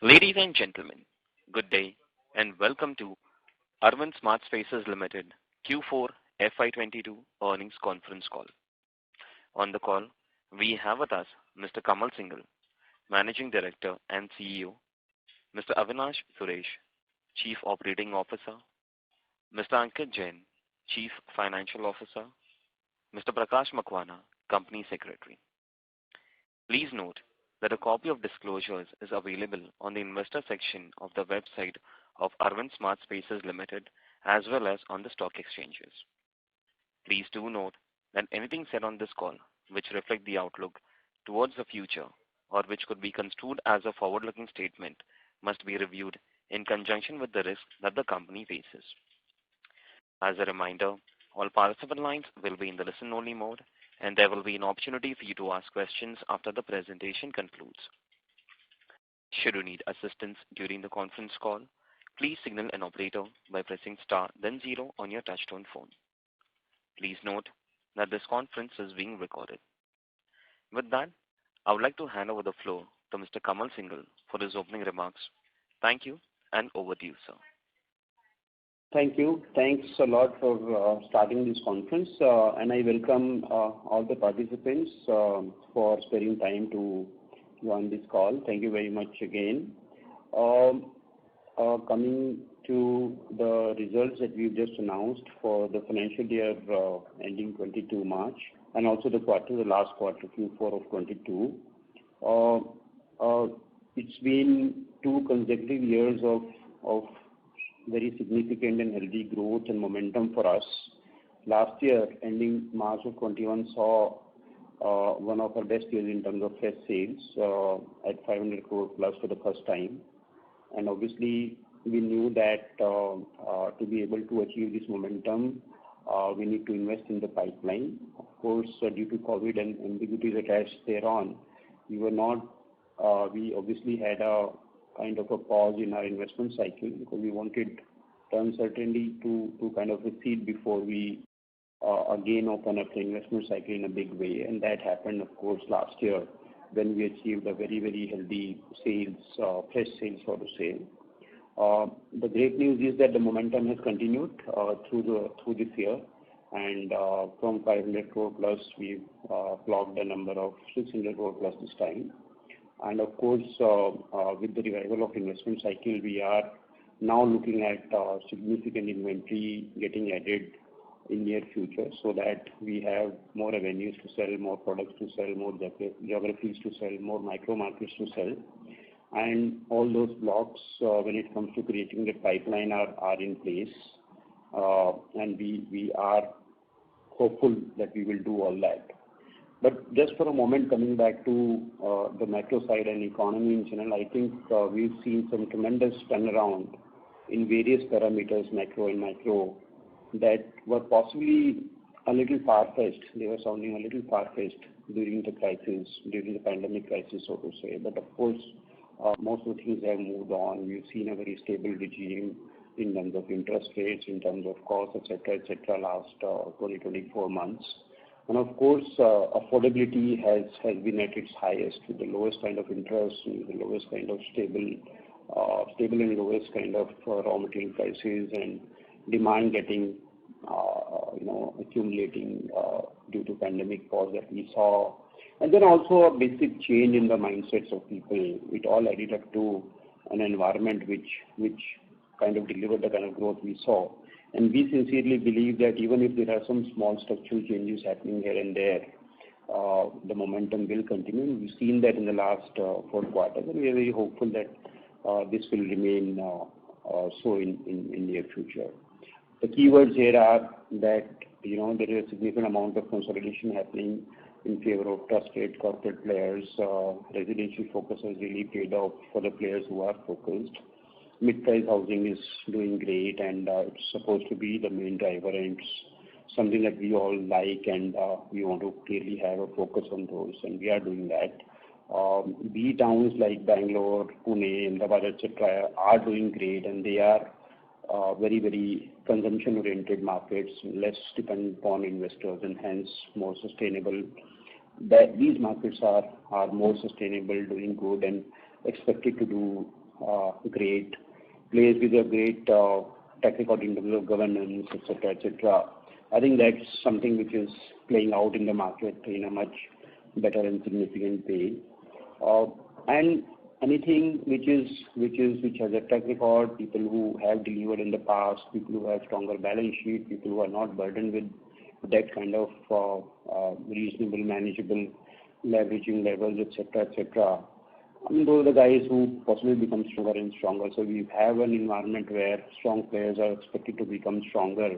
Ladies and gentlemen, good day and welcome to Arvind SmartSpaces Limited Q4 FY22 earnings conference call. On the call, we have with us Mr. Kamal Singhal, Managing Director and CEO, Mr. Avinash Suresh, Chief Operating Officer, Mr. Ankit Jain, Chief Financial Officer, Mr. Prakash Makwana, Company Secretary. Please note that a copy of disclosures is available on the investor section of the website of Arvind SmartSpaces Limited as well as on the stock exchanges. Please do note that anything said on this call which reflect the outlook towards the future or which could be construed as a forward-looking statement must be reviewed in conjunction with the risks that the company faces. As a reminder, all participant lines will be in the listen-only mode, and there will be an opportunity for you to ask questions after the presentation concludes. Should you need assistance during the conference call, please signal an operator by pressing star then 0 on your touchtone phone. Please note that this conference is being recorded. With that, I would like to hand over the floor to Mr. Kamal Singhal for his opening remarks. Thank you, and over to you, sir. Thank you. Thanks a lot for starting this conference, and I welcome all the participants for sparing time to join this call. Thank you very much again. Coming to the results that we've just announced for the financial year ending 22 March, and also the last quarter, Q4 of 22. It's been 2 consecutive years of very significant and healthy growth and momentum for us. Last year, ending March of 21, saw one of our best years in terms of fresh sales at 500 crore plus for the first time. And obviously, we knew that to be able to achieve this momentum, we need to invest in the pipeline. Of course, due to COVID and ambiguities attached thereon, we obviously had a kind of a pause in our investment cycle because we wanted uncertainty to kind of recede before we again open up the investment cycle in a big way. And that happened, of course, last year when we achieved a very, very healthy sales, fresh sales, so to say. The great news is that the momentum has continued through this year, and from 500 crore plus, we've clocked a number of 600 crore plus this time. And of course, with the revival of investment cycle, we are now looking at significant inventory getting added in near future so that we have more avenues to sell, more products to sell, more geographies to sell, more micro markets to sell. And all those blocks, when it comes to creating the pipeline, are in place. And we are hopeful that we will do all that. But just for a moment, coming back to the macro side and economy in general, I think we've seen some tremendous turnaround in various parameters, macro and micro, that were possibly a little far-fetched. They were sounding a little far-fetched during the crisis, during the pandemic crisis, so to say. But of course, most of the things have moved on. We've seen a very stable regime in terms of interest rates, in terms of costs, etc., last 24 months. And of course, affordability has been at its highest, with the lowest kind of interest, the lowest kind of stable and lowest kind of raw material prices, and demand getting, accumulating due to pandemic pause that we saw. And then also a basic change in the mindsets of people. It all added up to an environment which kind of delivered the kind of growth we saw. And we sincerely believe that even if there are some small structural changes happening here and there, the momentum will continue. We've seen that in the last 4 quarters, and we are very hopeful that this will remain so in near future. The keywords here are that there is a significant amount of consolidation happening in favor of trusted corporate players. Residential focus has really paid off for the players who are focused. Mid-price housing is doing great, and it's supposed to be the main driver, and it's something that we all like, and we want to clearly have a focus on those, and we are doing that. B towns like Bangalore, Pune, Ahmedabad, etc. are doing great, and they are very, very consumption-oriented markets, less dependent upon investors, and hence more sustainable. These markets are more sustainable, doing good, and expected to do great place with a great track record in terms of governance, etc., etc. I think that's something which is playing out in the market in a much better and significant way. And anything which has a track record, people who have delivered in the past, people who have stronger balance sheet, people who are not burdened with that kind of reasonable, manageable leveraging levels, etc., etc. I mean, those are the guys who possibly become stronger and stronger. So we have an environment where strong players are expected to become stronger,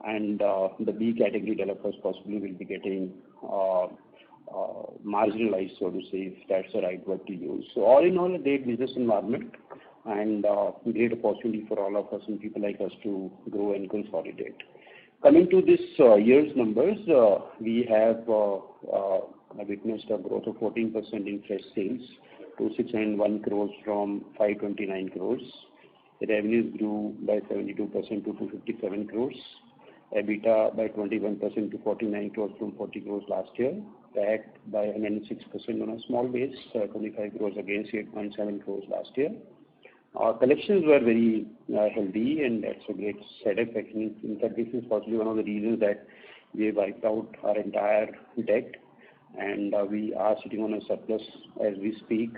and the B category developers possibly will be getting marginalized, so to say, if that's the right word to use. So all in all, a great business environment and great opportunity for all of us and people like us to grow and consolidate. Coming to this year's numbers, we have witnessed a growth of 14% in fresh sales to 601 crores from 529 crores. The revenues grew by 72% to 257 crores. EBITDA by 21% to 49 crores from 40 crores last year. PAT by 106% on a small base, 25 crores against 8.7 crores last year. Our collections were very healthy, and that's a great setup. In fact, this is possibly one of the reasons that we wiped out our entire debt, and we are sitting on a surplus as we speak,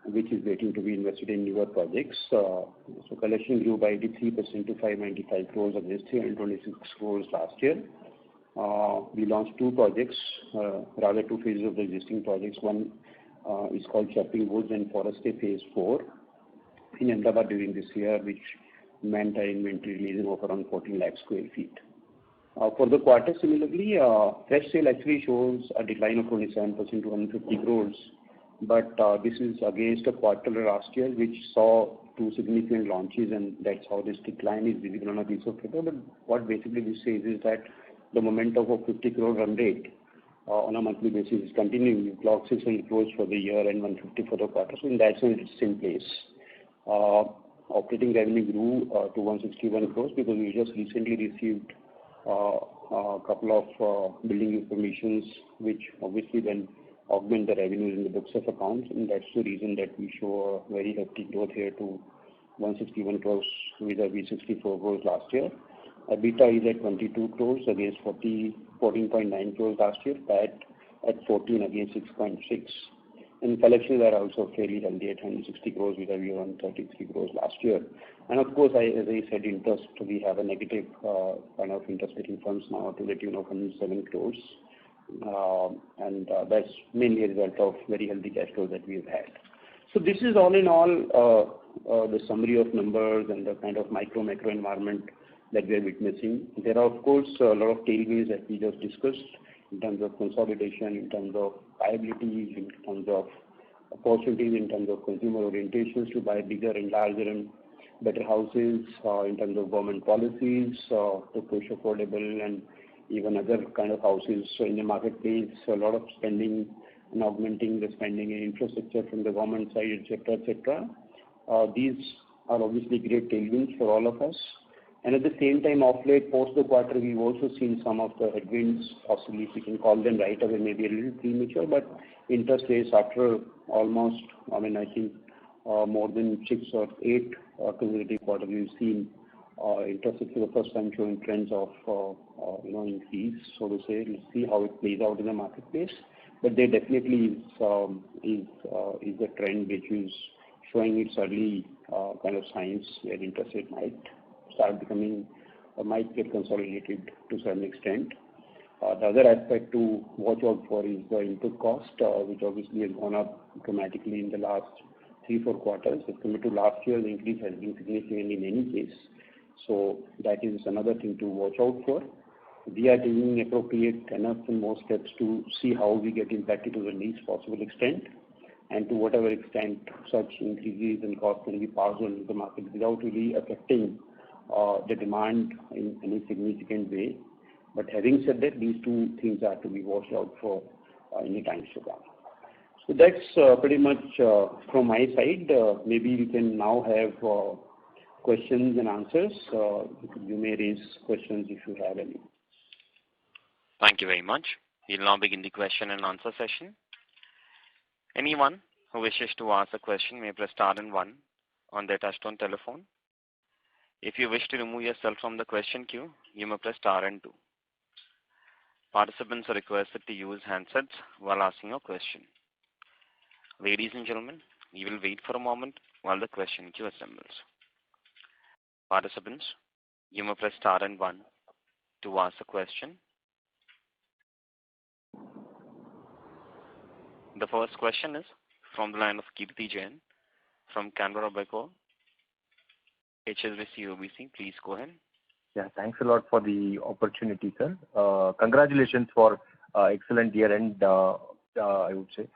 which is waiting to be invested in newer projects. So collection grew by 83% to 595 crores against 326 crores last year. We launched two projects, rather two phases of the existing projects. One is called Shopping Woods and Forestay Phase 4 in Ahmedabad during this year, which meant an inventory releasing of around 14 lakh square feet. For the quarter, similarly, fresh sale actually shows a decline of 27% to 150 crores. But this is against a quarter last year, which saw two significant launches, and that's how this decline is visible on a piece of paper. But what basically this says is that the momentum of 50 crore run rate on a monthly basis is continuing. We clocked 600 crores for the year and 150 for the quarter. So in that sense, it's in place. Operating revenue grew to 161 crores because we just recently received a couple of building informations, which obviously then augment the revenues in the books of accounts, and that's the reason that we show a very hefty growth here to 161 crores vis-a-vis 64 crores last year. EBITDA is at 22 crores against 14.9 crores last year, PAT at 14 against 6.6. And collections are also fairly healthy at 160 crores vis-a-vis 133 crores last year. And of course, as I said, interest, we have a negative kind of interest-bearing funds now to the tune of 107 crores. And that's mainly a result of very healthy cash flow that we've had. So this is all in all the summary of numbers and the kind of macro environment that we are witnessing. There are, of course, a lot of tailwinds that we just discussed in terms of consolidation, in terms of viability, in terms of opportunities, in terms of consumer orientations to buy bigger and larger and better houses, in terms of government policies to push affordable and even other kind of houses in the marketplace, a lot of spending and augmenting the spending in infrastructure from the government side, etc., etc. These are obviously great tailwinds for all of us. And at the same time, off late, post the quarter, we've also seen some of the headwinds, possibly if we can call them right away, maybe a little premature, but interest rates after almost, I think more than 6 or 8 consecutive quarters, we've seen interest rates for the first time showing trends of increase, so to say. Let's see how it plays out in the marketplace. But there definitely is a trend which is showing its early kind of signs where interest rate might start becoming or might get consolidated to some extent. The other aspect to watch out for is the input cost, which obviously has gone up dramatically in the last 3-4 quarters. As compared to last year, the increase has been significant in any case. So that is another thing to watch out for. We are taking appropriate enough and more steps to see how we get impacted to the least possible extent, and to whatever extent such increases in cost can be passed on to the market without really affecting the demand in any significant way. But having said that, these two things are to be watched out for in the times to come. So that's pretty much from my side. Maybe we can now have questions and answers. You may raise questions if you have any. Thank you very much. We'll now begin the question and answer session. Anyone who wishes to ask a question may press star and one on their touchtone telephone. If you wish to remove yourself from the question queue, you may press star and 2. Participants are requested to use handsets while asking a question. Ladies and gentlemen, we will wait for a moment while the question queue assembles. Participants, you may press star and 1 to ask a question. The first question is from the line of Kirti Jain from Canberra Beco, HSBC OBC. Please go ahead. Yeah, thanks a lot for the opportunity, sir. Congratulations for excellent year-end, I would say.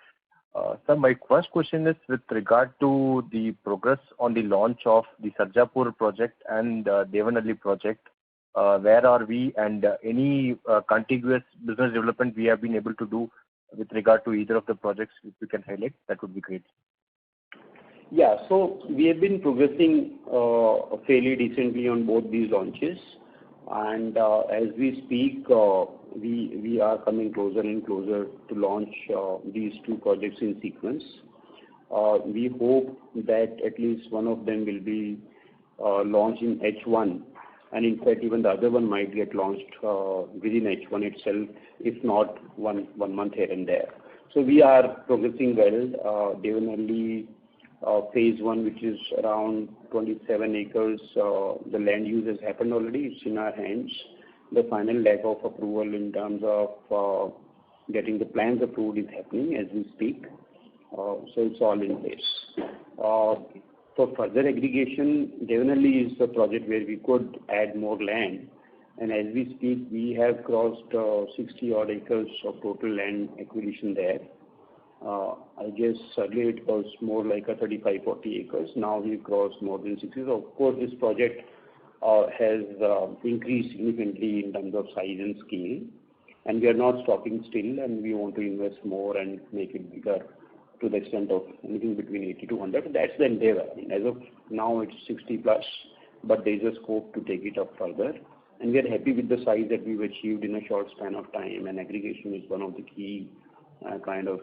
Sir, my first question is with regard to the progress on the launch of the Sarjapur project and Devanali project. Where are we, and any contiguous business development we have been able to do with regard to either of the projects, if you can highlight, that would be great. Yeah, so we have been progressing fairly decently on both these launches, and as we speak, we are coming closer and closer to launch these two projects in sequence. We hope that at least one of them will be launched in H1, and in fact even the other one might get launched within H1 itself, if not one month here and there. So we are progressing well. Devanali phase 1, which is around 27 acres, the land use has happened already. It's in our hands. The final leg of approval in terms of getting the plans approved is happening as we speak. So it's all in place. For further aggregation, Devanali is the project where we could add more land, and as we speak, we have crossed 60 odd acres of total land acquisition there. I guess earlier it was more like a 35-40 acres. Now we've crossed more than 60. So of course, this project has increased significantly in terms of size and scale, and we are not stopping still, and we want to invest more and make it bigger to the extent of anything between 80 to 100. That's the endeavor. I mean, as of now, it's 60 plus, but there is a scope to take it up further. And we are happy with the size that we've achieved in a short span of time, and aggregation is one of the key kind of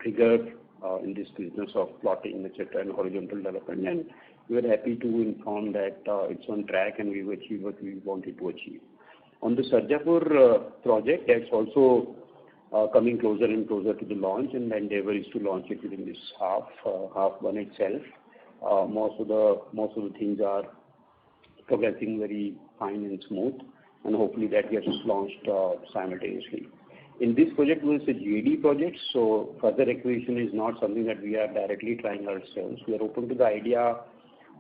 trigger in this business of plotting, etc., and horizontal development. And we are happy to inform that it's on track and we've achieved what we wanted to achieve. On the Sarjapur project, that's also coming closer and closer to the launch, and the endeavor is to launch it within this half one itself. Most of the things are progressing very fine and smooth, and hopefully that gets launched simultaneously. In this project, it was a GAD project, so further acquisition is not something that we are directly trying ourselves. We are open to the idea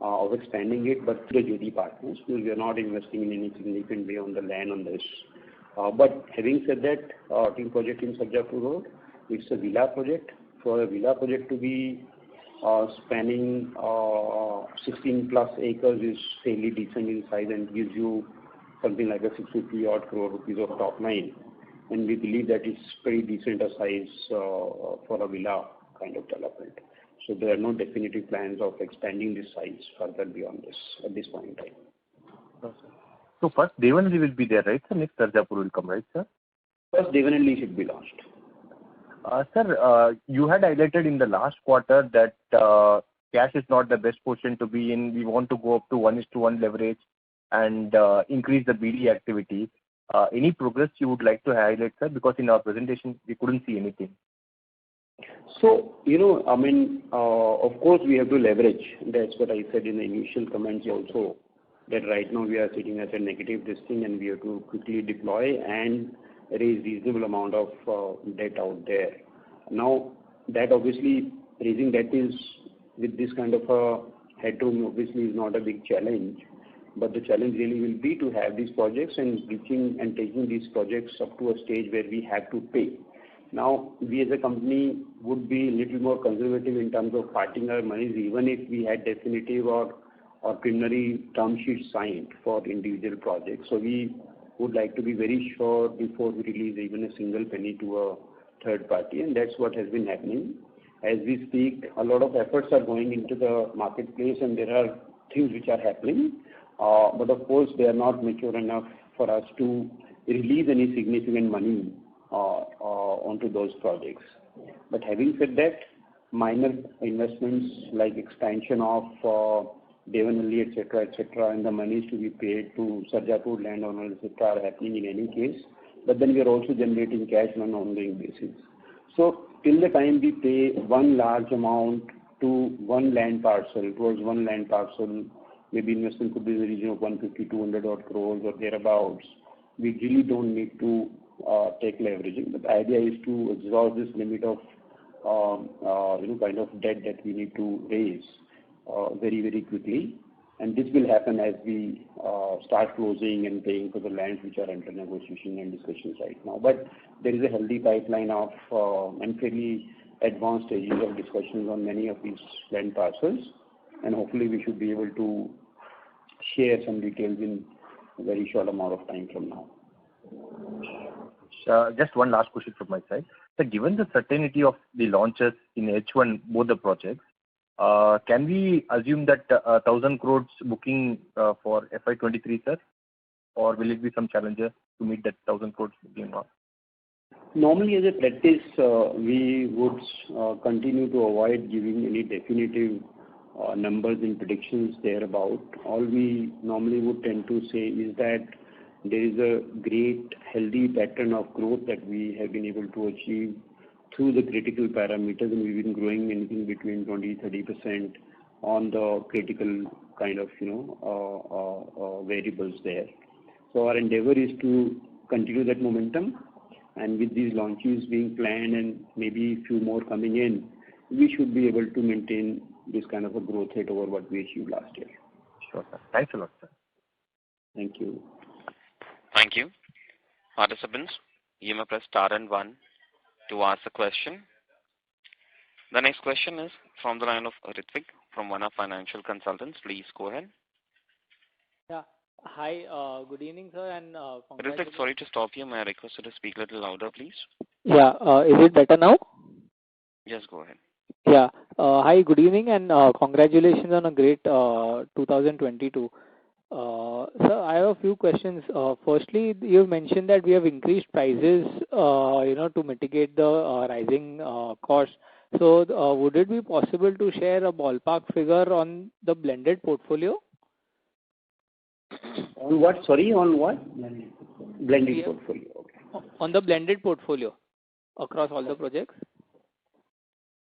of expanding it, but through the GAD partners, because we are not investing in any significant way on the land on this. But having said that, team project in Sarjapur Road, it's a villa project. For a villa project to be spanning 16 plus acres is fairly decent in size and gives you something like a 650 odd crore rupees of top line. And we believe that it's pretty decent a size for a villa kind of development. So there are no definitive plans of expanding this size further beyond this at this point in time. Okay. So first Devanali will be there, right, sir? Next Sarjapur will come, right, sir? First Devanali should be launched. Sir, you had highlighted in the last quarter that cash is not the best position to be in. We want to go up to 1:1 leverage and increase the BD activity. Any progress you would like to highlight, sir? Because in our presentation, we couldn't see anything. So, I mean, of course, we have to leverage. That's what I said in the initial comments also, that right now we are sitting at a negative this thing and we have to quickly deploy and raise reasonable amount of debt out there. Now, that obviously, raising debt is, with this kind of a headroom, obviously is not a big challenge. But the challenge really will be to have these projects and reaching and taking these projects up to a stage where we have to pay. Now, we as a company would be a little more conservative in terms of parting our monies, even if we had definitive or preliminary term sheets signed for individual projects. So we would like to be very sure before we release even a single penny to a third party, and that's what has been happening. As we speak, a lot of efforts are going into the marketplace, and there are things which are happening. But of course, they are not mature enough for us to release any significant money onto those projects. But having said that, minor investments like expansion of Devanalli, etc., and the monies to be paid to Sarjapur landowners, etc., are happening in any case. But then we are also generating cash on an ongoing basis. So till the time we pay one large amount to one land parcel, towards one land parcel, maybe investment could be in the region of 150, 200 odd crores or thereabouts, we really don't need to take leveraging. But the idea is to exhaust this limit of kind of debt that we need to raise very, very quickly. And this will happen as we start closing and paying for the lands which are under negotiation and discussions right now. But there is a healthy pipeline of and fairly advanced stages of discussions on many of these land parcels. And hopefully we should be able to share some details in a very short amount of time from now. Just one last question from my side. So given the certainty of the launches in H1, both the projects, can we assume that 1,000 crores booking for FY23, sir? Or will it be some challenges to meet that 1,000 crores booking mark? Normally, as a practice, we would continue to avoid giving any definitive numbers and predictions thereabout. All we normally would tend to say is that there is a great healthy pattern of growth that we have been able to achieve through the critical parameters, and we've been growing anything between 20-30% on the critical kind of variables there. So our endeavor is to continue that momentum, and with these launches being planned and maybe a few more coming in, we should be able to maintain this kind of a growth rate over what we achieved last year. Sure, sir. Thanks a lot, sir. Thank you. Thank you. Participants, you may press star and 1 to ask a question. The next question is from the line of Ritvik from One Up Financial Consultants. Please go ahead. Yeah. Hi. Good evening, sir. And Ritvik, sorry to stop you. May I request you to speak a little louder, please? Yeah. Is it better now? Yes, go ahead. Yeah. Hi. Good evening, and congratulations on a great 2022. Sir, I have a few questions. Firstly, you mentioned that we have increased prices, to mitigate the rising costs. So, would it be possible to share a ballpark figure on the blended portfolio? On what? Sorry, on what? Blended portfolio. Okay. On the blended portfolio across all the projects?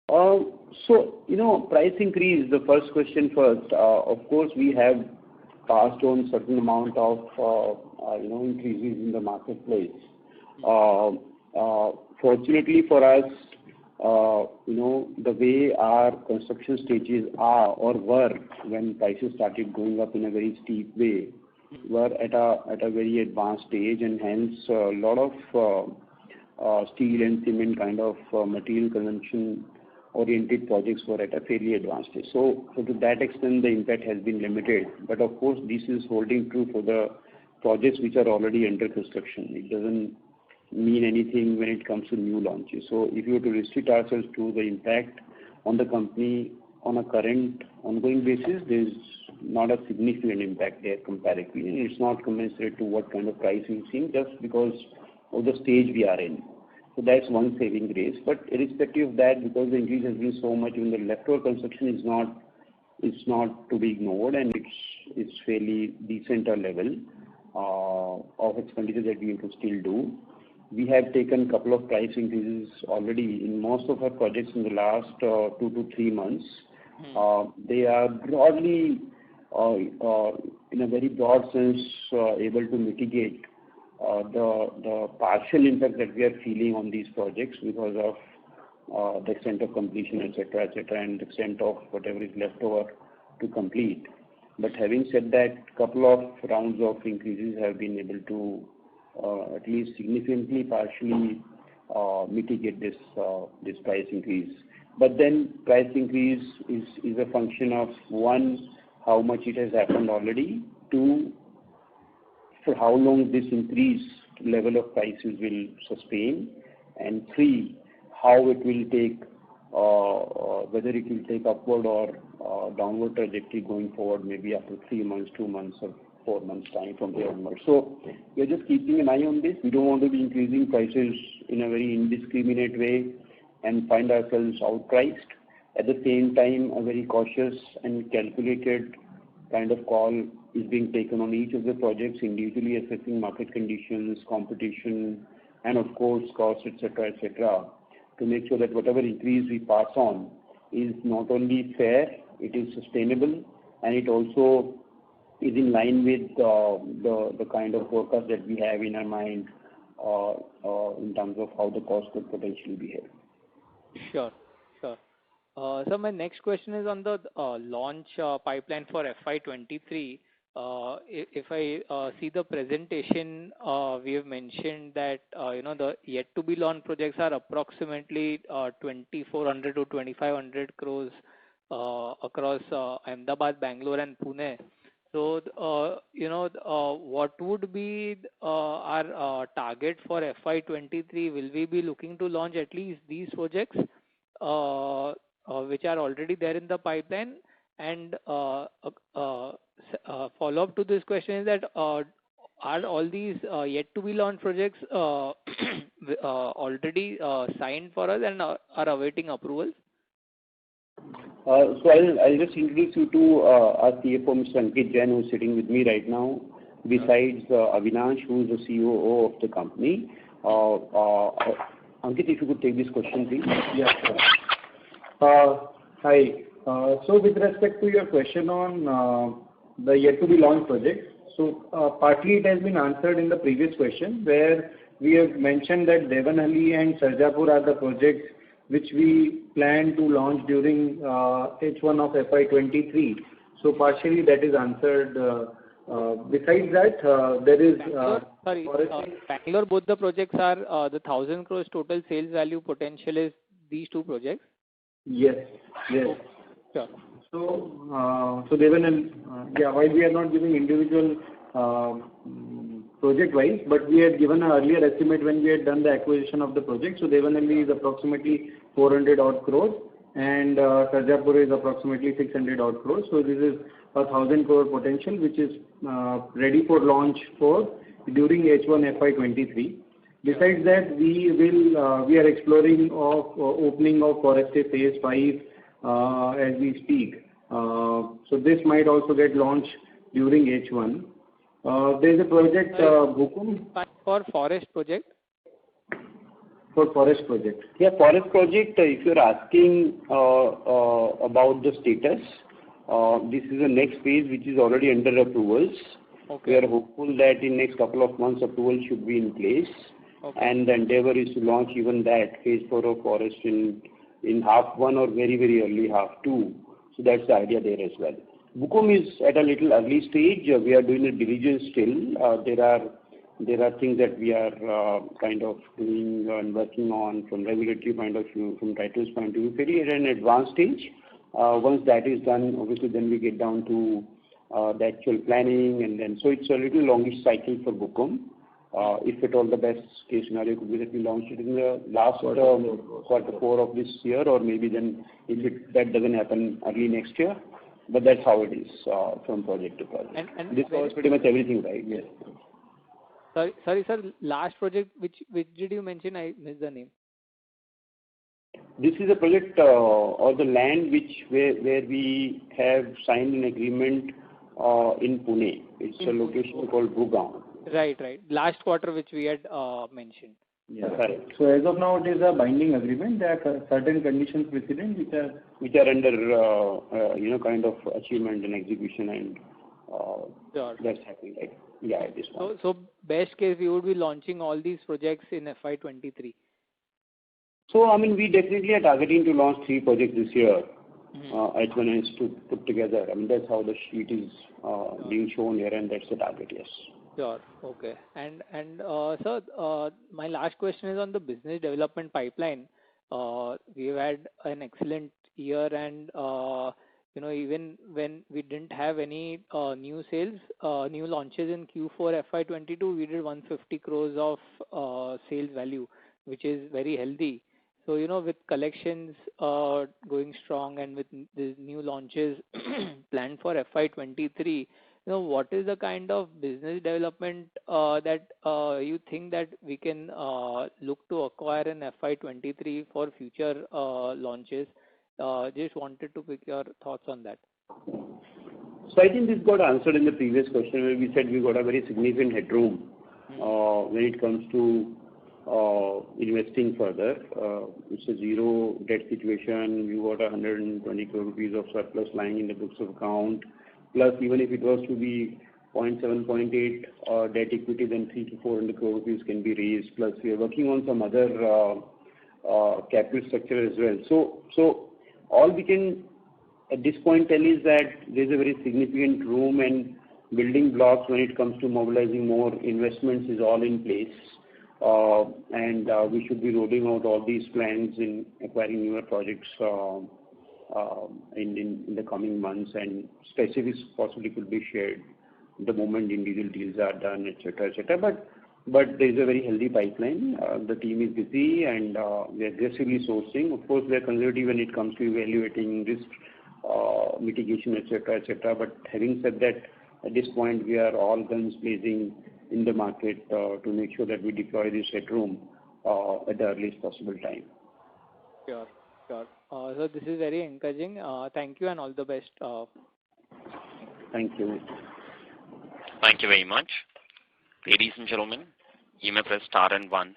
So, price increase, the first question first. Of course, we have passed on certain amount of, increases in the marketplace. Fortunately for us, the way our construction stages are or were when prices started going up in a very steep way, were at a very advanced stage, and hence a lot of steel and cement kind of material consumption oriented projects were at a fairly advanced stage. So to that extent, the impact has been limited. But of course, this is holding true for the projects which are already under construction. It doesn't mean anything when it comes to new launches. So if you were to restrict ourselves to the impact on the company on a current ongoing basis, there's not a significant impact there comparatively. And it's not commensurate to what kind of price we've seen just because of the stage we are in. So that's one saving grace. But irrespective of that, because the increase has been so much, even the leftover construction is not to be ignored, and it's fairly decent level of expenditure that we have to still do. We have taken a couple of price increases already in most of our projects in the last 2 to 3 months. They are broadly, in a very broad sense, able to mitigate the partial impact that we are feeling on these projects because of the extent of completion, etc., and the extent of whatever is left over to complete. But having said that, a couple of rounds of increases have been able to at least significantly partially mitigate this price increase. But then price increase is a function of, one, how much it has happened already, two, for how long this increased level of prices will sustain, and three, how it will take, whether it will take upward or downward trajectory going forward, maybe after 3 months, 2 months, or 4 months time from here onward. So we are just keeping an eye on this. We don't want to be increasing prices in a very indiscriminate way and find ourselves outpriced. At the same time, a very cautious and calculated kind of call is being taken on each of the projects, individually assessing market conditions, competition, and of course costs, etc., to make sure that whatever increase we pass on is not only fair, it is sustainable, and it also is in line with the kind of forecast that we have in our mind in terms of how the cost could potentially behave. Sure. So my next question is on the launch pipeline for FY23. If I see the presentation, we have mentioned that the yet to be launched projects are approximately 2,400 to 2,500 crores across Ahmedabad, Bangalore, and Pune. So what would be our target for FY23? Will we be looking to launch at least these projects which are already there in the pipeline? And follow up to this question is that are all these yet to be launched projects already signed for us and are awaiting approval? So I'll just introduce you to our CFO, Mr. Ankit Jain, who is sitting with me right now, besides Avinash, who is the COO of the company. Ankit, if you could take this question, please. Yeah, sure. Hi. So with respect to your question on the yet to be launched projects, so partly it has been answered in the previous question, where we have mentioned that Devanahalli and Sarjapur are the projects which we plan to launch during H1 of FY23. So partially that is answered. Besides that, there is... Bangalore, both the projects are the 1,000 crores total sales value potential is these two projects? Yes. Sure. So Devanahalli, while we are not giving individual project-wise, but we had given an earlier estimate when we had done the acquisition of the project. So Devanahalli is approximately 400 odd crores and Sarjapur is approximately 600 odd crores. So this is a 1,000 crore potential which is ready for launch during H1 FY23. Besides that, we are exploring of opening of Foreste Phase 5 as we speak. So this might also get launched during H1. There is a project Bukum. For Forest project? For Forest project. Yeah, Forest project, if you're asking about the status, this is the next phase which is already under approvals. Okay. We are hopeful that in next couple of months approval should be in place. Okay. And the endeavor is to launch even that phase 4 of Forest in half 1 or very, very early half 2. So that's the idea there as well. Bukum is at a little early stage. We are doing a diligence still. There are things that we are kind of doing and working on from regulatory point of view, from titles point of view, very at an advanced stage. Once that is done, obviously then we get down to the actual planning, and then so it's a little longish cycle for Bukum. If at all the best case scenario could be that we launch it in the last quarter 4 of this year, or maybe then if that doesn't happen early next year. But that's how it is from project to project. And this covers pretty much everything, right? Yes. Sorry, sir. Last project, which did you mention? I missed the name. This is a project or the land where we have signed an agreement in Pune. It's a location called Gurugram. Right. Last quarter, which we had mentioned. Yeah, correct. So as of now, it is a binding agreement. There are certain conditions precedent which are under kind of achievement and execution, and sure. That's happening right. Yeah, at this point. So best case, we would be launching all these projects in FY23. So I mean, we definitely are targeting to launch 3 projects this year. H1 is to put together. I mean, that's how the sheet is being shown here, and that's the target. Yes. Sure. Okay. And sir, my last question is on the business development pipeline. We've had an excellent year, and even when we didn't have any new sales, new launches in Q4 FY22, we did 150 crores of sales value, which is very healthy. So with collections going strong and with the new launches planned for FY23. What is the kind of business development that you think that we can look to acquire in FY23 for future launches? Just wanted to pick your thoughts on that. So I think this got answered in the previous question where we said we got a very significant headroom when it comes to investing further. It's a zero debt situation. We got 120 crore rupees of surplus lying in the books of account. Plus, even if it was to be 0.7, 0.8 debt equity, then 300 to 400 crore rupees can be raised. Plus, we are working on some other capital structure as well. So all we can at this point tell is that there's a very significant room and building blocks when it comes to mobilizing more investments is all in place. And we should be rolling out all these plans in acquiring newer projects in the coming months, and specifics possibly could be shared the moment individual deals are done, etc., etc. But there is a very healthy pipeline. The team is busy and we are aggressively sourcing. Of course, we are conservative when it comes to evaluating risk mitigation, etc., etc. But having said that, at this point, we are all guns blazing in the market to make sure that we deploy this headroom at the earliest possible time. Sure. So this is very encouraging. Thank you and all the best. Thank you. Thank you very much. Ladies and gentlemen, you may press star and 1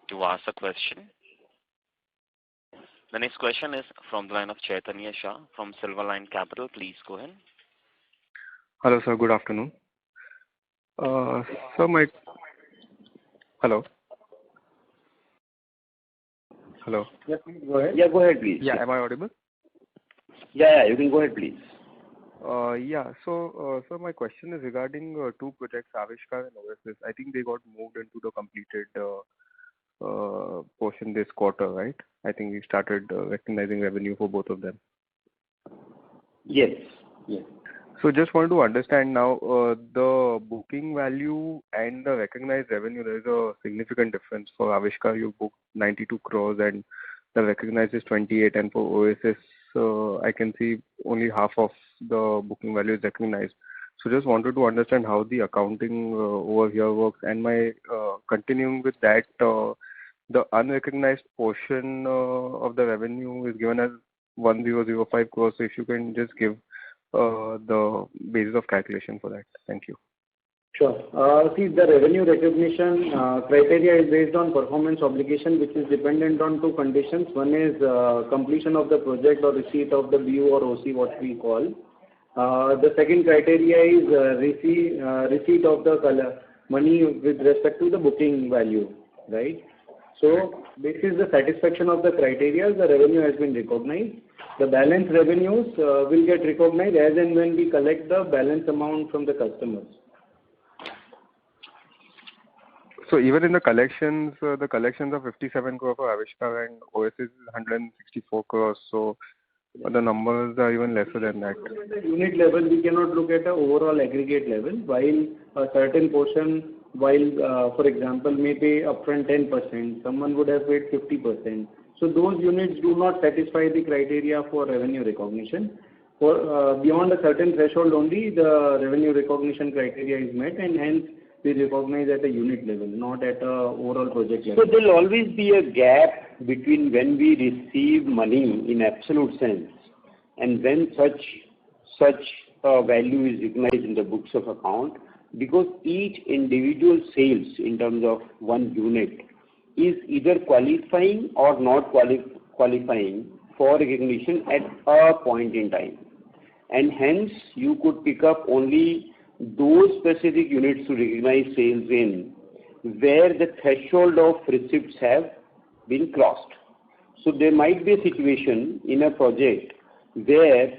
to ask a question. The next question is from the line of Chaitanya Shah from Silverline Capital. Please go ahead. Hello, sir. Good afternoon. Hello. Hello. Yeah, please go ahead. Yeah, go ahead, please. Yeah, am I audible? Yeah, you can go ahead, please. So my question is regarding two projects, Avishkar and Oasis. I think they got moved into the completed portion this quarter, right? I think we started recognizing revenue for both of them. Yes. So just wanted to understand now the booking value and the recognized revenue. There is a significant difference. For Avishkar, you booked 92 crores and the recognized is 28, and for Oasis, I can see only half of the booking value is recognized. So just wanted to understand how the accounting over here works. And my continuing with that, the unrecognized portion of the revenue is given as 1005 crores. So if you can just give the basis of calculation for that. Thank you. Sure. See, the revenue recognition criteria is based on performance obligation, which is dependent on two conditions. One is completion of the project or receipt of the BU or OC, what we call. The second criteria is receipt of the money with respect to the booking value, right? So this is the satisfaction of the criteria. The revenue has been recognized. The balance revenues will get recognized as and when we collect the balance amount from the customers. So even in the collections are 57 crore for Avishkar and Oasis is 164 crores. So the numbers are even lesser than that. At the unit level, we cannot look at the overall aggregate level. While a certain portion, for example, may pay upfront 10%, someone would have paid 50%. So those units do not satisfy the criteria for revenue recognition. For beyond a certain threshold only, the revenue recognition criteria is met, and hence we recognize at a unit level, not at a overall project level. So there will always be a gap between when we receive money in absolute sense and when such value is recognized in the books of account, because each individual sales in terms of one unit is either qualifying or not qualifying for recognition at a point in time. And hence you could pick up only those specific units to recognize sales in where the threshold of receipts have been crossed. So there might be a situation in a project where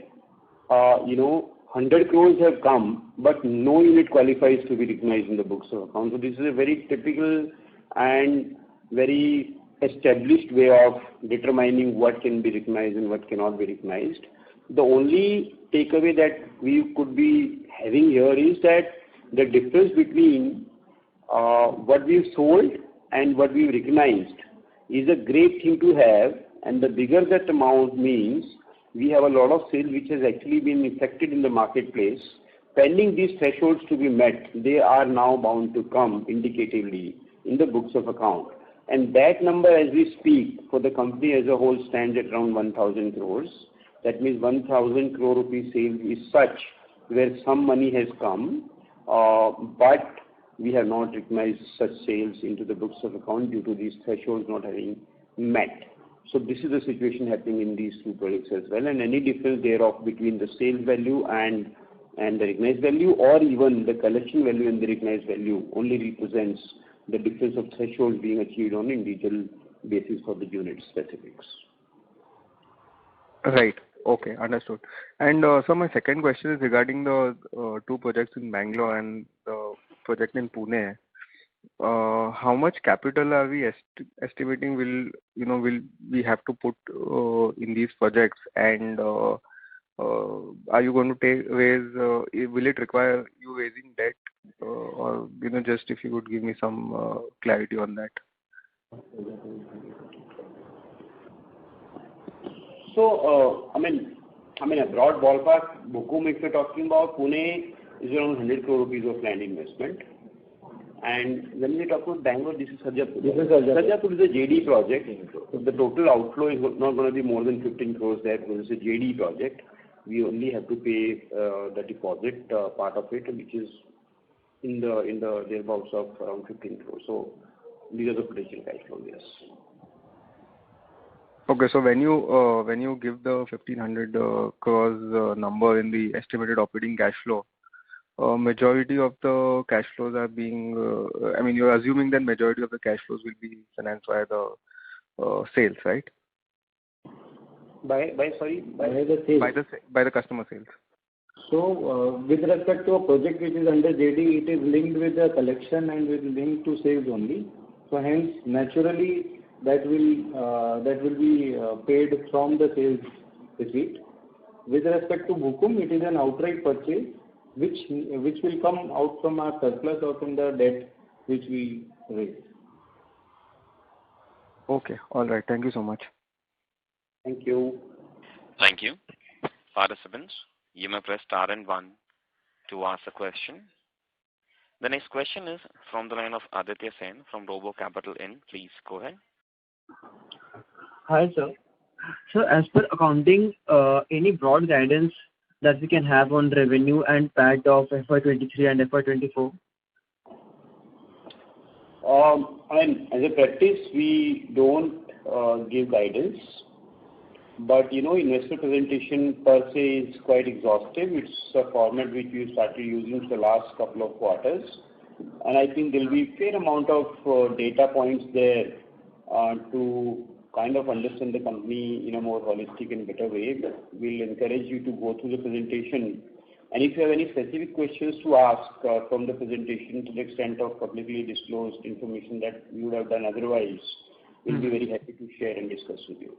100 crores have come, but no unit qualifies to be recognized in the books of account. So this is a very typical and very established way of determining what can be recognized and what cannot be recognized. The only takeaway that we could be having here is that the difference between what we've sold and what we've recognized is a great thing to have, and the bigger that amount means we have a lot of sales which has actually been effected in the marketplace. Pending these thresholds to be met, they are now bound to come indicatively in the books of account. And that number, as we speak, for the company as a whole stands at around 1,000 crores. That means 1,000 crore rupee sales is such where some money has come, but we have not recognized such sales into the books of account due to these thresholds not having met. So this is the situation happening in these two projects as well, and any difference thereof between the sales value and the recognized value, or even the collection value and the recognized value, only represents the difference of threshold being achieved on individual basis for the unit specifics. Right. Okay, understood. And so my second question is regarding the two projects in Bangalore and the project in Pune. How much capital are we estimating will we have to put in these projects, and are you going to raise? Will it require you raising debt, or just if you could give me some clarity on that? So, I mean, a broad ballpark, Bukum, if you're talking about, Pune is around 100 crore rupees of land investment. And when we talk about Bangalore, this is Sarjapur. Sarjapur is a JD project. So the total outflow is not going to be more than 15 crores there because it's a JD project. We only have to pay the deposit part of it, which is in the thereabouts of around 15 crores. So these are the potential cash flows, yes. Okay, so when you give the 1,500 crores number in the estimated operating cash flow, majority of the cash flows are being, you're assuming that majority of the cash flows will be financed via the sales, right? By the sales. By the customer sales. So, with respect to a project which is under JD, it is linked with the collection and with linked to sales only. So, hence, naturally, that will be paid from the sales receipt. With respect to Bukum, it is an outright purchase, which will come out from our surplus or from the debt which we raise. Okay, all right. Thank you so much. Thank you. Thank you. Participants, you may press star and 1 to ask a question. The next question is from the line of Aditya Sen from Robo Capital In. Please go ahead. Hi, sir. So, as per accounting, any broad guidance that we can have on revenue and PAT of FY23 and FY24? As a practice, we don't give guidance, but investor presentation per se is quite exhaustive. It's a format which we started using for the last couple of quarters, and I think there will be a fair amount of data points there to kind of understand the company in a more holistic and better way. We'll encourage you to go through the presentation, and if you have any specific questions to ask from the presentation to the extent of publicly disclosed information that you would have done otherwise, we'll be very happy to share and discuss with you.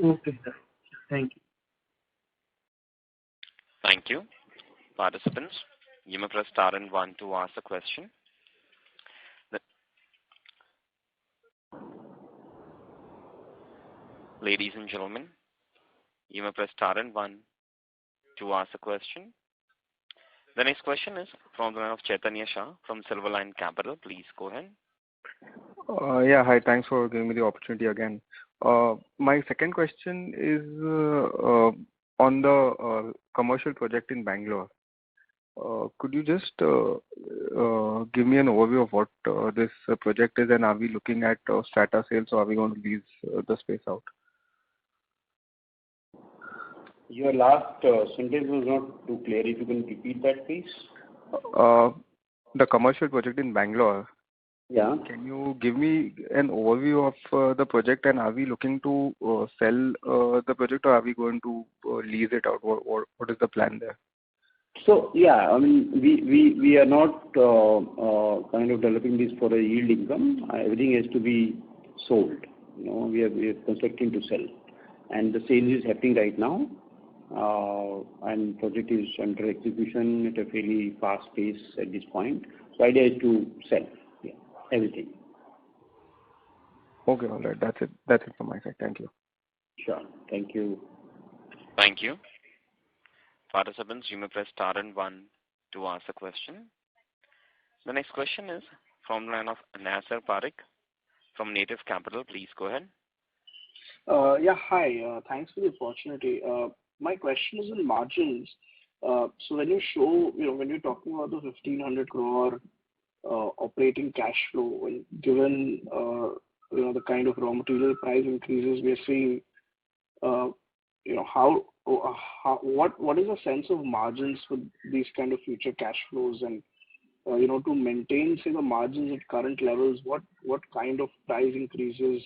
Okay, sir. Thank you. Thank you. Participants, you may press star and 1 to ask a question. Ladies and gentlemen, you may press star and 1 to ask a question. The next question is from the line of Chaitanya Shah from Silverline Capital. Please go ahead. Yeah, hi. Thanks for giving me the opportunity again. My second question is on the commercial project in Bangalore. Could you just give me an overview of what this project is, and are we looking at strata sales, or are we going to lease the space out? Your last sentence was not too clear. If you can repeat that, please. The commercial project in Bangalore. Yeah. Can you give me an overview of the project, and are we looking to sell the project, or are we going to lease it out? What is the plan there? So, yeah, we are not kind of developing this for a yield income. Everything has to be sold. We are constructing to sell, and the sale is happening right now, and project is under execution at a fairly fast pace at this point. So, idea is to sell everything. Okay, all right. That's it from my side. Thank you. Sure. Thank you. Thank you. Participants, you may press star and 1 to ask a question. The next question is from the line of Nasser Parekh from Native Capital. Please go ahead. Yeah, hi. Thanks for the opportunity. My question is on margins. So when you show, when you're talking about the 1,500 crore operating cash flow, and given the kind of raw material price increases we are seeing, what is the sense of margins for these kind of future cash flows, and to maintain, say, the margins at current levels, what kind of price increases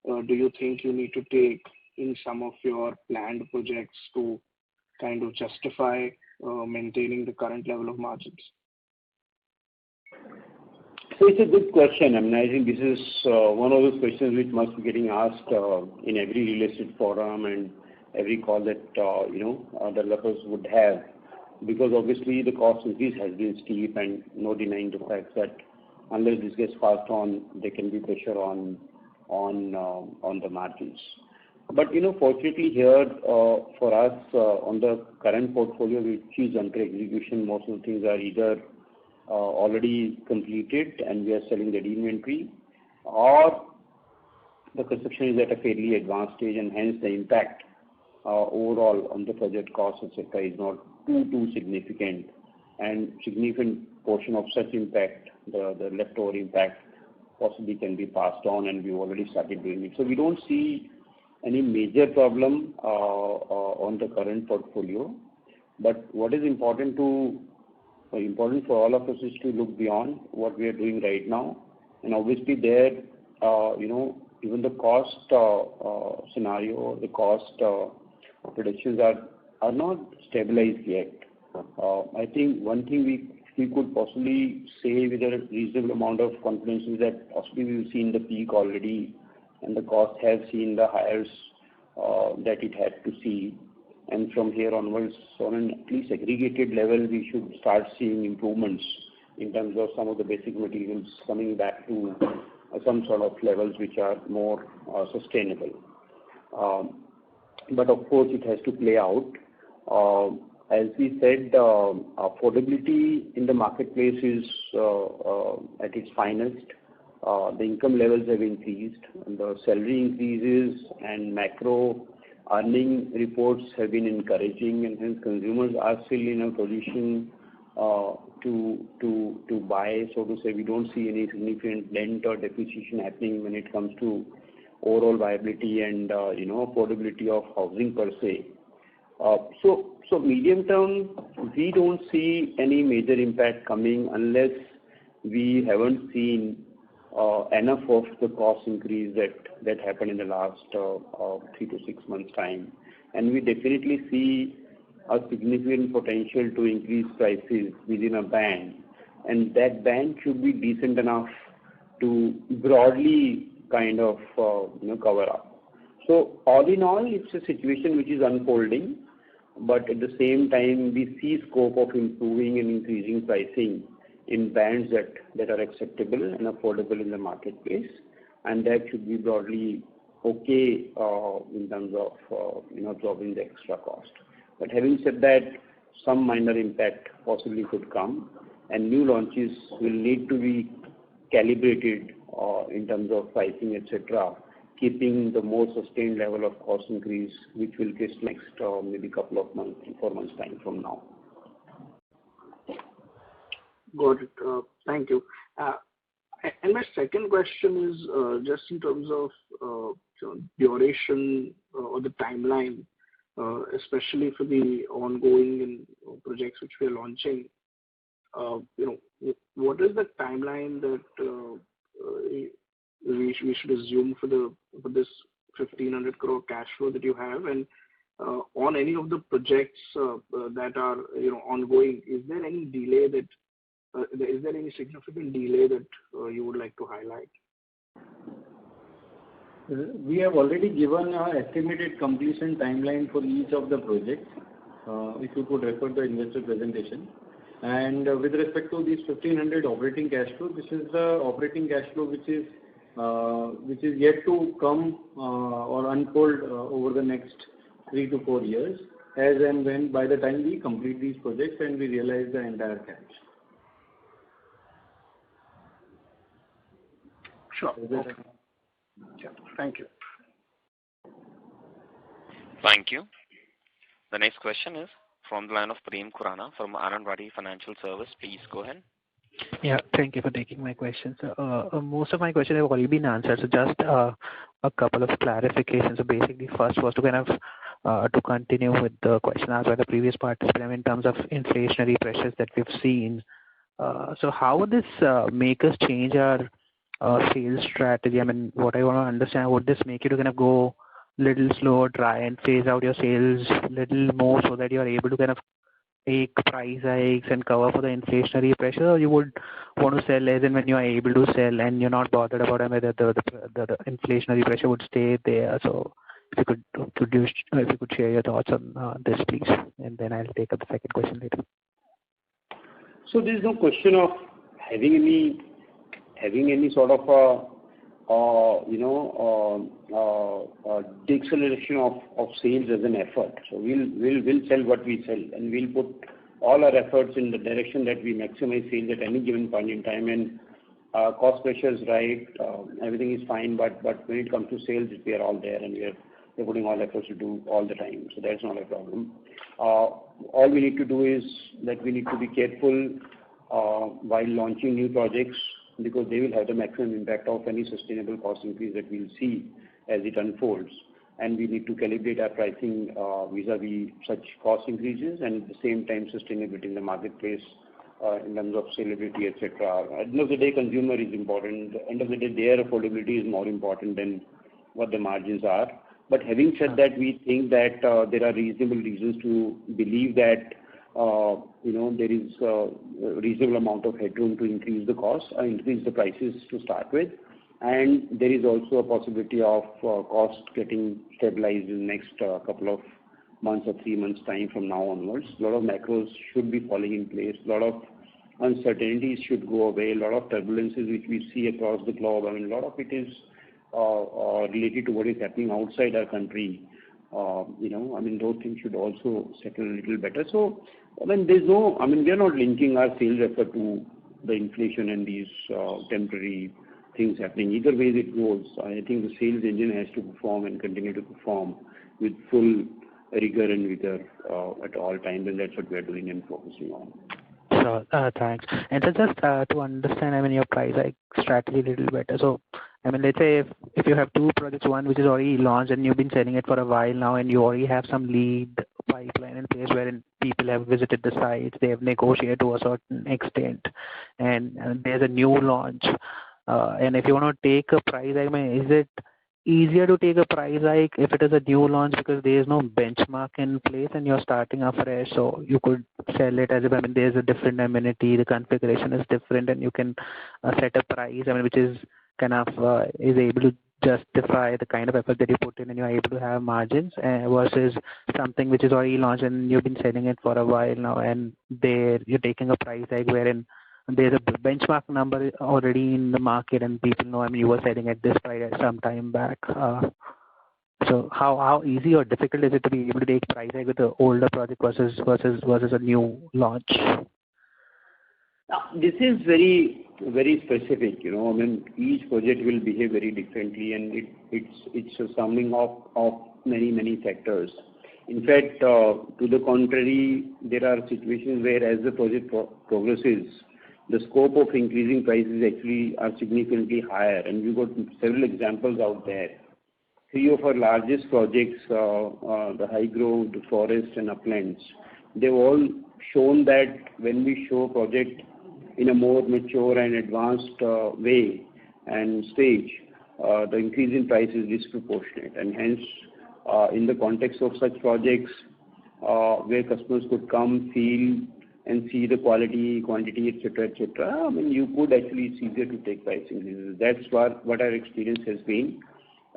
do you think you need to take in some of your planned projects to kind of justify maintaining the current level of margins? So it's a good question. I mean, I think this is one of those questions which must be getting asked in every real estate forum and every call that developers would have, because obviously the cost increase has been steep, and no denying the fact that unless this gets passed on, there can be pressure on the margins. But fortunately here for us on the current portfolio, which is under execution, most of the things are either already completed and we are selling the inventory, or the construction is at a fairly advanced stage, and hence the impact overall on the project cost, etc., is not too significant, and significant portion of such impact, the leftover impact, possibly can be passed on, and we've already started doing it. So we don't see any major problem on the current portfolio. But what is important for all of us is to look beyond what we are doing right now, and obviously there, even the cost scenario, the cost predictions are not stabilized yet. I think one thing we could possibly say with a reasonable amount of confidence is that possibly we've seen the peak already, and the cost has seen the highs that it had to see. And from here onwards, on an at least aggregated level, we should start seeing improvements in terms of some of the basic materials coming back to some sort of levels which are more sustainable. But of course, it has to play out. As we said, affordability in the marketplace is at its finest. The income levels have increased, and the salary increases and macro earning reports have been encouraging, and hence consumers are still in a position to buy. So to say, we don't see any significant dent or depreciation happening when it comes to overall viability and affordability of housing per se. So medium term, we don't see any major impact coming unless we haven't seen enough of the cost increase that happened in the last 3 to 6 months' time. And we definitely see a significant potential to increase prices within a band, and that band should be decent enough to broadly kind of cover up. So all in all, it's a situation which is unfolding, but at the same time, we see scope of improving and increasing pricing in bands that are acceptable and affordable in the marketplace, and that should be broadly okay in terms of absorbing the extra cost. But having said that, some minor impact possibly could come, and new launches will need to be calibrated in terms of pricing, etc., keeping the more sustained level of cost increase, which will get next maybe couple of months, 4 months' time from now. Got it. Thank you. And my second question is just in terms of duration or the timeline, especially for the ongoing projects which we are launching. What is the timeline that we should assume for this 1,500 crore cash flow that you have, and on any of the projects that are ongoing, is there any delay that is there any significant delay that you would like to highlight? We have already given an estimated completion timeline for each of the projects. If you could refer to the investor presentation. And with respect to these 1,500 operating cash flow, this is the operating cash flow which is yet to come or unfold over the next 3 to 4 years, as and when by the time we complete these projects and we realize the entire cash. Sure. Okay. Yeah. Thank you. Thank you. The next question is from the line of Prem Khurana from Anand Rathi Financial Service. Please go ahead. Yeah, thank you for taking my questions. Most of my questions have already been answered, so just a couple of clarifications. So basically, first was to kind of to continue with the question asked by the previous participant in terms of inflationary pressures that we've seen. So how would this make us change our sales strategy? I mean, what I want to understand, would this make you to kind of go little slower, try and phase out your sales little more so that you are able to kind of take price hikes and cover for the inflationary pressure, or you would want to sell as and when you are able to sell and you're not bothered about whether the inflationary pressure would stay there? So if you could share your thoughts on this, please, and then I'll take up the second question later. So there's no question of having any sort of deceleration of sales as an effort. So we'll sell what we sell, and we'll put all our efforts in the direction that we maximize sales at any given point in time. And cost pressure is right, everything is fine, but when it comes to sales, we are all there, and we're putting all efforts to do all the time. So that's not a problem. All we need to do is that we need to be careful while launching new projects, because they will have the maximum impact of any sustainable cost increase that we'll see as it unfolds. And we need to calibrate our pricing vis-a-vis such cost increases, and at the same time sustainability in the marketplace in terms of salability, etc. At the end of the day, consumer is important. At the end of the day, their affordability is more important than what the margins are. But having said that, we think that there are reasonable reasons to believe that there is a reasonable amount of headroom to increase the cost, increase the prices to start with. And there is also a possibility of cost getting stabilized in the next couple of months or 3 months' time from now onwards. A lot of macros should be falling in place. A lot of uncertainties should go away. A lot of turbulences which we see across the globe. I mean, a lot of it is related to what is happening outside our country. Those things should also settle a little better. So, we are not linking our sales effort to the inflation and these temporary things happening. Either way it goes, I think the sales engine has to perform and continue to perform with full rigor and vigor at all times, and that's what we are doing and focusing on. Sure, thanks. And so just to understand, your price hike strategy a little better. So, let's say if you have two projects, one which is already launched and you've been selling it for a while now, and you already have some lead pipeline in place wherein people have visited the sites, they have negotiated to a certain extent, and there's a new launch. And if you want to take a price hike, is it easier to take a price hike if it is a new launch because there is no benchmark in place and you're starting afresh? So you could sell it as if there's a different amenity, the configuration is different, and you can set a price which is kind of is able to justify the kind of effort that you put in, and you're able to have margins versus something which is already launched and you've been selling it for a while now, and there you're taking a price hike wherein there's a benchmark number already in the market and people know you were selling at this price some time back. So how easy or difficult is it to be able to take price hike with the older project versus a new launch? This is very, very specific. Each project will behave very differently, and it's a summing of many factors. In fact, to the contrary, there are situations where as the project progresses, the scope of increasing prices actually are significantly higher, and we've got several examples out there. 3 of our largest projects, the high growth, the forest and uplands, they've all shown that when we show project in a more mature and advanced way and stage, the increase in price is disproportionate. And hence, in the context of such projects, where customers could come, feel, and see the quality, quantity, etc., you could actually, it's easier to take price increases. That's what our experience has been.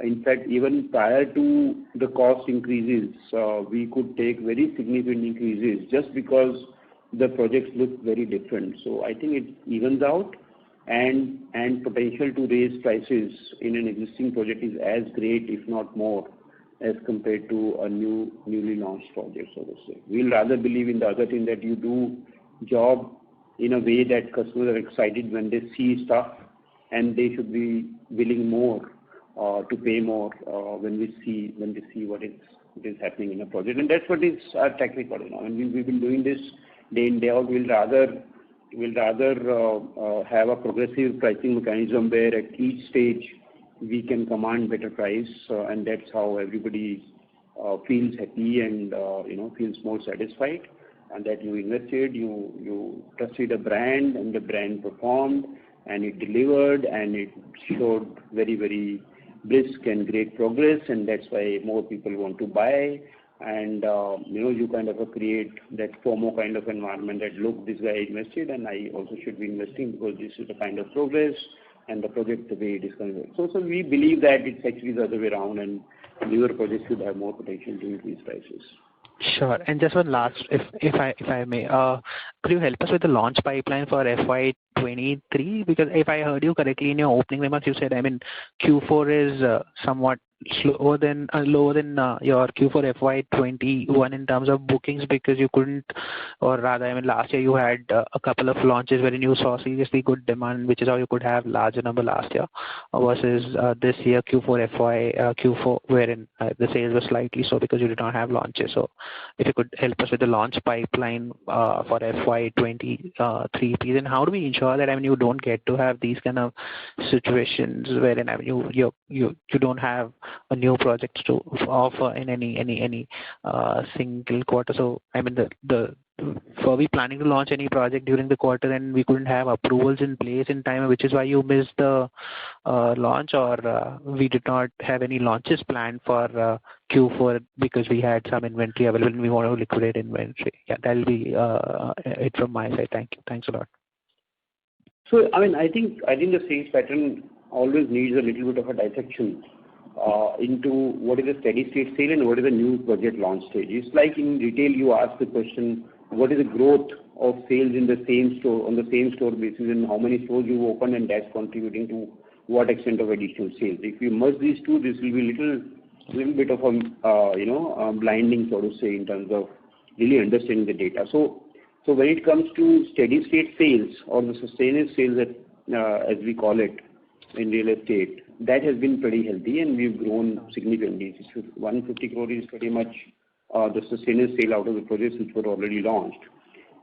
In fact, even prior to the cost increases, we could take very significant increases just because the projects look very different. So I think it evens out, and potential to raise prices in an existing project is as great, if not more, as compared to a newly launched project, so to say. We'll rather believe in the other thing, that you do job in a way that customers are excited when they see stuff, and they should be willing more to pay more when they see what is happening in a project. And that's what is our track record, and we've been doing this day in, day out. We'll rather have a progressive pricing mechanism where at each stage we can command better price, and that's how everybody feels happy and feels more satisfied, and that you invested, you trusted a brand, and the brand performed, and it delivered, and it showed very, very brisk and great progress, and that's why more people want to buy. And you kind of create that FOMO kind of environment that, look, this guy invested and I also should be investing because this is the kind of progress and the project the way it is converted. So we believe that it's actually the other way around, and newer projects should have more potential to increase prices. Sure. And just one last, if I may, could you help us with the launch pipeline for FY23? Because if I heard you correctly in your opening remarks, you said, Q4 is somewhat lower than your Q4 FY21 in terms of bookings, because you couldn't, or rather, last year you had a couple of launches wherein you saw seriously good demand, which is how you could have larger number last year, versus this year Q4 wherein the sales were slightly so because you did not have launches. So if you could help us with the launch pipeline for FY23, please, and how do we ensure that you don't get to have these kind of situations wherein you don't have a new project to offer in any single quarter. So were we planning to launch any project during the quarter and we couldn't have approvals in place in time, which is why you missed the launch, or we did not have any launches planned for Q4 because we had some inventory available and we want to liquidate inventory? Yeah, that'll be it from my side. Thank you. Thanks a lot. So I think the sales pattern always needs a little bit of a dissection into what is a steady state sale and what is a new project launch stage. It's like in retail, you ask the question, what is the growth of sales in the same store, on the same store basis, and how many stores you open, and that's contributing to what extent of additional sales. If you merge these two, this will be little bit of a blinding, so to say, in terms of really understanding the data. So when it comes to steady state sales or the sustainable sales, as we call it in real estate, that has been pretty healthy, and we've grown significantly. 150 crore is pretty much the sustainable sale out of the projects which were already launched.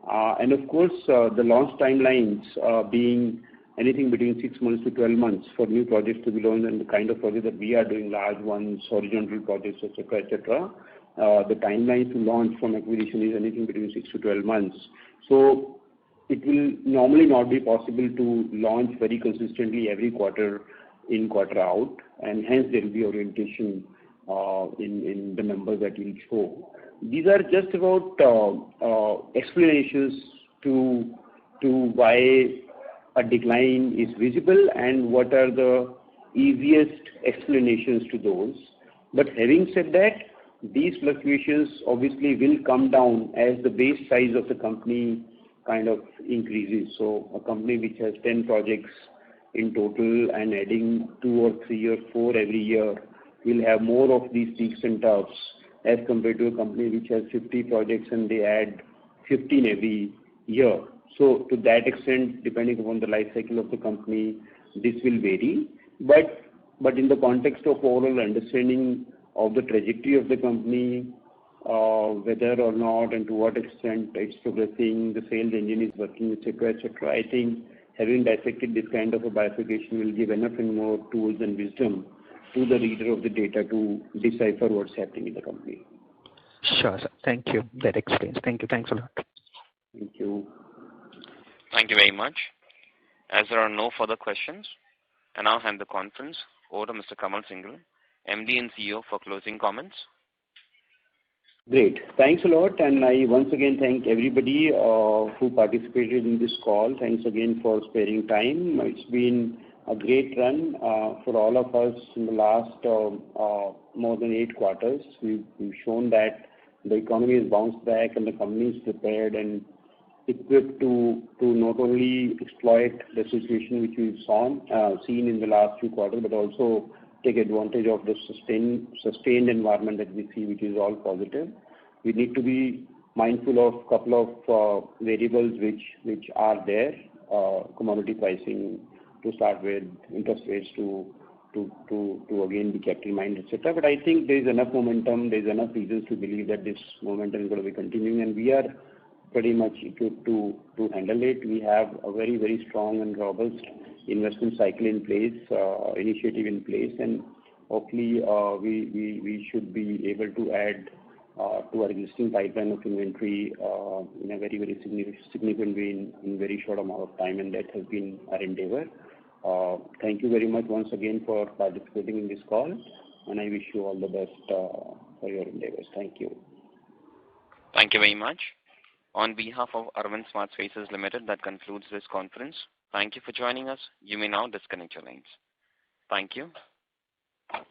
And of course, the launch timelines being anything between 6 months to 12 months for new projects to be launched, and the kind of projects that we are doing, large ones, horizontal projects, etc., the timeline to launch from acquisition is anything between 6 to 12 months. So it will normally not be possible to launch very consistently every quarter in, quarter out, and hence there will be orientation in the numbers that will show. These are just about explanations to why a decline is visible and what are the easiest explanations to those. But having said that, these fluctuations obviously will come down as the base size of the company kind of increases. So a company which has 10 projects in total and adding 2 or 3 or 4 every year will have more of these peaks and troughs as compared to a company which has 50 projects and they add 15 every year. So to that extent, depending upon the life cycle of the company, this will vary. But in the context of overall understanding of the trajectory of the company, whether or not and to what extent it's progressing, the sales engine is working, etc., I think having dissected this kind of a bifurcation will give enough and more tools and wisdom to the reader of the data to decipher what's happening in the company. Sure, sir. Thank you. That explains. Thank you. Thanks a lot. Thank you. Thank you very much. As there are no further questions, I now hand the conference over to Mr. Kamal Singhal, MD and CEO, for closing comments. Great. Thanks a lot, and I once again thank everybody who participated in this call. Thanks again for sparing time. It's been a great run for all of us in the last more than 8 quarters. We've shown that the economy has bounced back and the company is prepared and equipped to not only exploit the situation which we've seen in the last few quarters, but also take advantage of the sustained environment that we see, which is all positive. We need to be mindful of a couple of variables which are there, commodity pricing, start with, interest rates to again be kept in mind, etc. But I think there is enough momentum, there is enough reasons to believe that this momentum is going to be continuing, and we are pretty much equipped to handle it. We have a very, very strong and robust investment cycle in place, initiative in place, and hopefully we should be able to add to our existing pipeline of inventory in a very, very significant way in very short amount of time, and that has been our endeavor. Thank you very much once again for participating in this call, and I wish you all the best for your endeavors. Thank you. Thank you very much. On behalf of Arvind SmartSpaces Limited, that concludes this conference. Thank you for joining us. You may now disconnect your lines. Thank you.